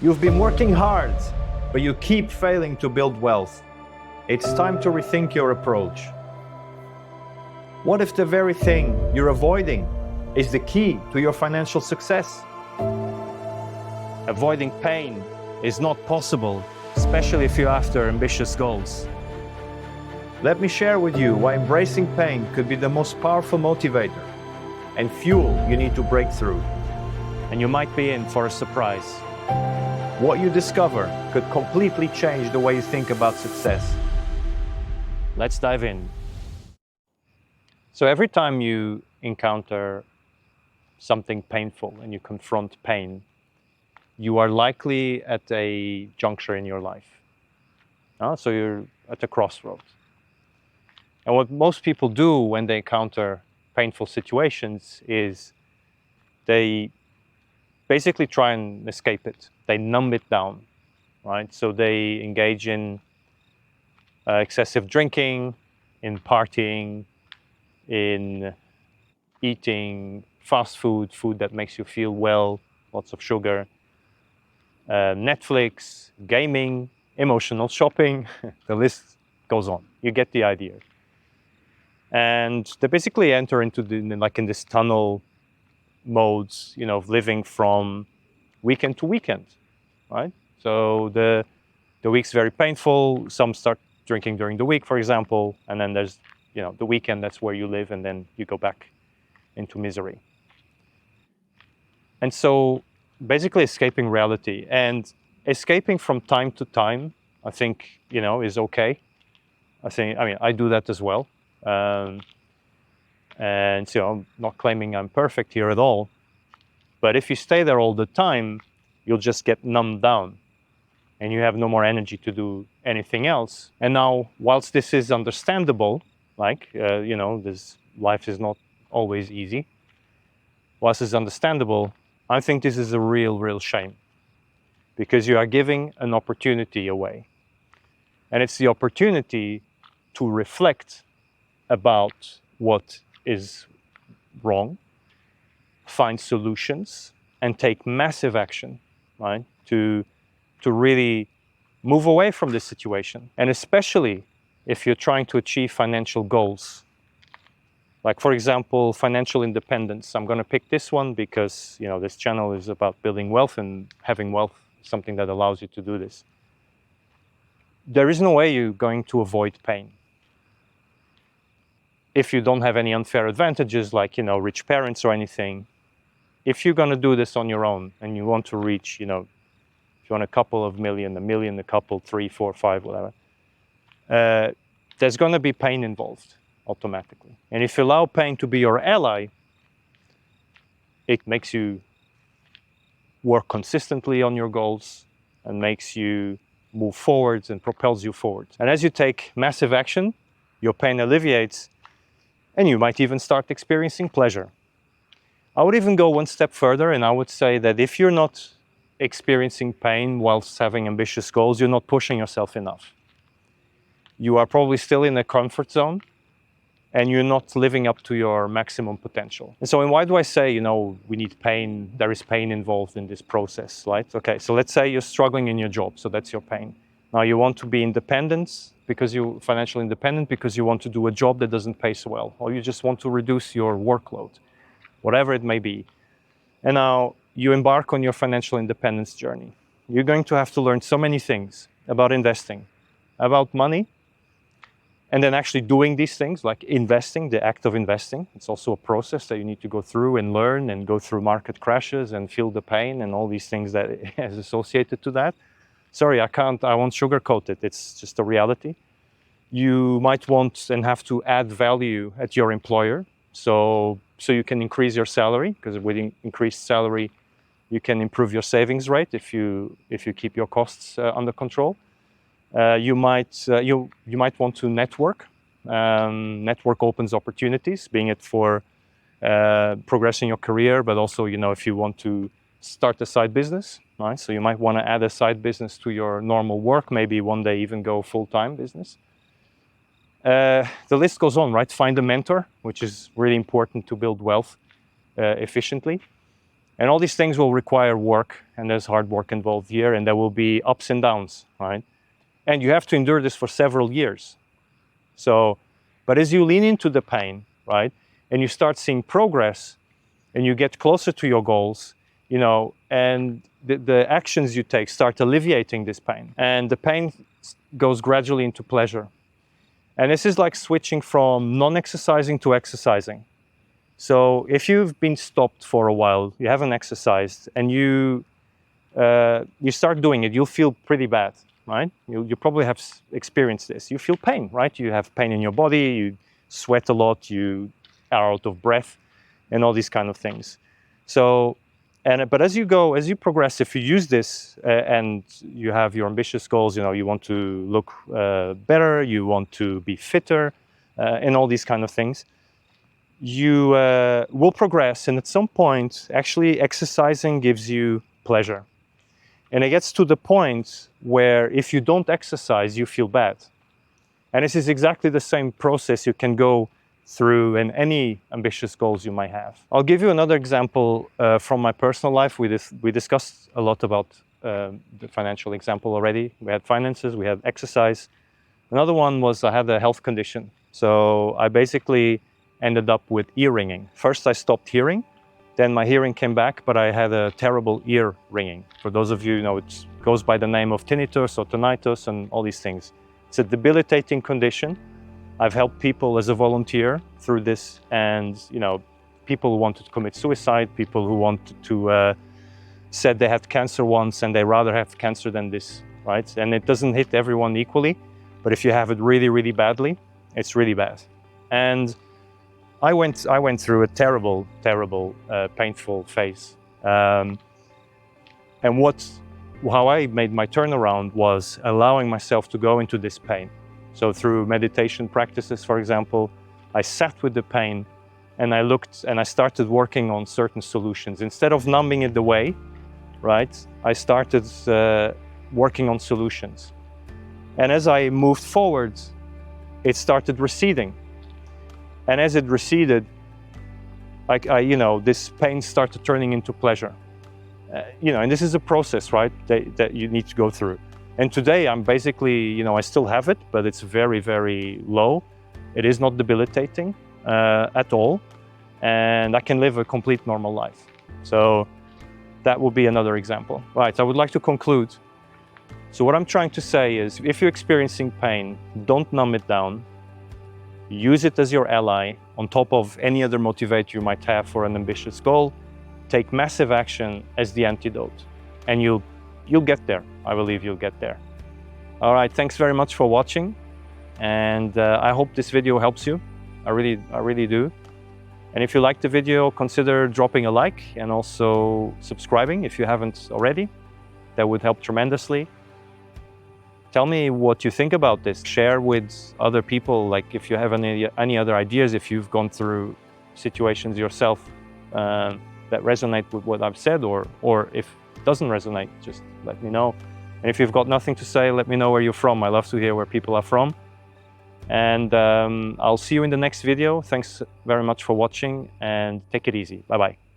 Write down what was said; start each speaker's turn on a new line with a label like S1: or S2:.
S1: You've been working hard, but you keep failing to build wealth. It's time to rethink your approach. What if the very thing you're avoiding is the key to your financial success? Avoiding pain is not possible, especially if you're after ambitious goals. Let me share with you why embracing pain could be the most powerful motivator and fuel you need to break through. And you might be in for a surprise. What you discover could completely change the way you think about success. Let's dive in. So every time you encounter something painful and you confront pain, you are likely at a juncture in your life. So you're at a crossroads. And what most people do when they encounter painful situations is they basically try and escape it. They numb it down, right? So they engage in excessive drinking, in partying, in eating fast food, food that makes you feel well, lots of sugar, Netflix, gaming, emotional shopping, the list goes on. You get the idea. And they basically enter into in this tunnel modes, of living from weekend to weekend, right? So the week's very painful. Some start drinking during the week, for example, and then there's, the weekend, that's where you live, and then you go back into misery. And so basically escaping reality and escaping from time to time, I think, is okay. I do that as well. And so I'm not claiming I'm perfect here at all. But if you stay there all the time, you'll just get numbed down and you have no more energy to do anything else. And now, whilst this is understandable, this life is not always easy. Whilst it's understandable, I think this is a real shame, because you are giving an opportunity away. And it's the opportunity to reflect about what is wrong, find solutions, and take massive action, right? To really move away from this situation. And especially if you're trying to achieve financial goals. Like, for example, financial independence. I'm going to pick this one because, this channel is about building wealth, and having wealth is something that allows you to do this. There is no way you're going to avoid pain. If you don't have any unfair advantages, like, rich parents or anything, if you're going to do this on your own and you want to reach, if you want a couple of million, a million, a couple, 3, 4, 5, whatever, there's going to be pain involved automatically. And if you allow pain to be your ally, it makes you work consistently on your goals and makes you move forwards and propels you forward. And as you take massive action, your pain alleviates, and you might even start experiencing pleasure. I would even go one step further, and I would say that if you're not experiencing pain whilst having ambitious goals, you're not pushing yourself enough. You are probably still in a comfort zone, and you're not living up to your maximum potential. And so, why do I say, we need pain, there is pain involved in this process, right? Okay, so let's say you're struggling in your job, so that's your pain. Now you want to be independent, financially independent, because you want to do a job that doesn't pay so well, or you just want to reduce your workload, whatever it may be. And now you embark on your financial independence journey. You're going to have to learn so many things about investing, about money, and then actually doing these things, like investing, the act of investing. It's also a process that you need to go through and learn, and go through market crashes and feel the pain and all these things that is associated to that. Sorry, I won't sugarcoat it. It's just a reality. You might want and have to add value at your employer, so you can increase your salary, because with increased salary, you can improve your savings rate if you keep your costs under control. You might want to network. Network opens opportunities, being it for progressing your career, but also, if you want to start a side business, right? So you might want to add a side business to your normal work, maybe one day even go full-time business. The list goes on, right? Find a mentor, which is really important to build wealth efficiently. And all these things will require work, and there's hard work involved here, and there will be ups and downs, right? And you have to endure this for several years. So, but as you lean into the pain, right, and you start seeing progress, and you get closer to your goals, you know, and the actions you take start alleviating this pain, and the pain goes gradually into pleasure. And this is like switching from non-exercising to exercising. So if you've been stopped for a while, you haven't exercised, and you start doing it, you'll feel pretty bad, right? You probably have experienced this. You feel pain, right? You have pain in your body, you sweat a lot, you are out of breath, and all these kind of things. So, but as you progress, if you use this and you have your ambitious goals, you know, you want to look better, you want to be fitter, and all these kind of things, you will progress. And at some point, actually exercising gives you pleasure. And it gets to the point where if you don't exercise, you feel bad. And this is exactly the same process you can go through in any ambitious goals you might have. I'll give you another example from my personal life. We discussed a lot about the financial example already. We had finances, we had exercise. Another one was I had a health condition. So I basically ended up with ear ringing. First I stopped hearing, then my hearing came back, but I had a terrible ear ringing. For those of you who know, it goes by the name of tinnitus or tinnitus and all these things. It's a debilitating condition. I've helped people as a volunteer through this, and you know, people who wanted to commit suicide, people who wanted to said they had cancer once and they rather have cancer than this, right? And it doesn't hit everyone equally, but if you have it really, really badly, it's really bad. And I went through a terrible, painful phase. And how I made my turnaround was allowing myself to go into this pain. So through meditation practices, for example, I sat with the pain and I looked and I started working on certain solutions. Instead of numbing it away, right, I started working on solutions. And as I moved forward, it started receding. And as it receded, you know, this pain started turning into pleasure. You know, and this is a process, right, that you need to go through. And today I'm basically, you know, I still have it, but it's very, very low. It is not debilitating at all. And I can live a complete normal life. So that would be another example. Right, I would like to conclude. So what I'm trying to say is, if you're experiencing pain, don't numb it down. Use it as your ally on top of any other motivator you might have for an ambitious goal. Take massive action as the antidote, and you'll get there. I believe you'll get there. All right, thanks very much for watching, and I hope this video helps you. I really do. And if you liked the video, consider dropping a like and also subscribing if you haven't already. That would help tremendously. Tell me what you think about this. Share with other people, like if you have any other ideas, if you've gone through situations yourself that resonate with what I've said, or if it doesn't resonate, just let me know. And if you've got nothing to say, let me know where you're from. I love to hear where people are from. And I'll see you in the next video. Thanks very much for watching, and take it easy. Bye-bye.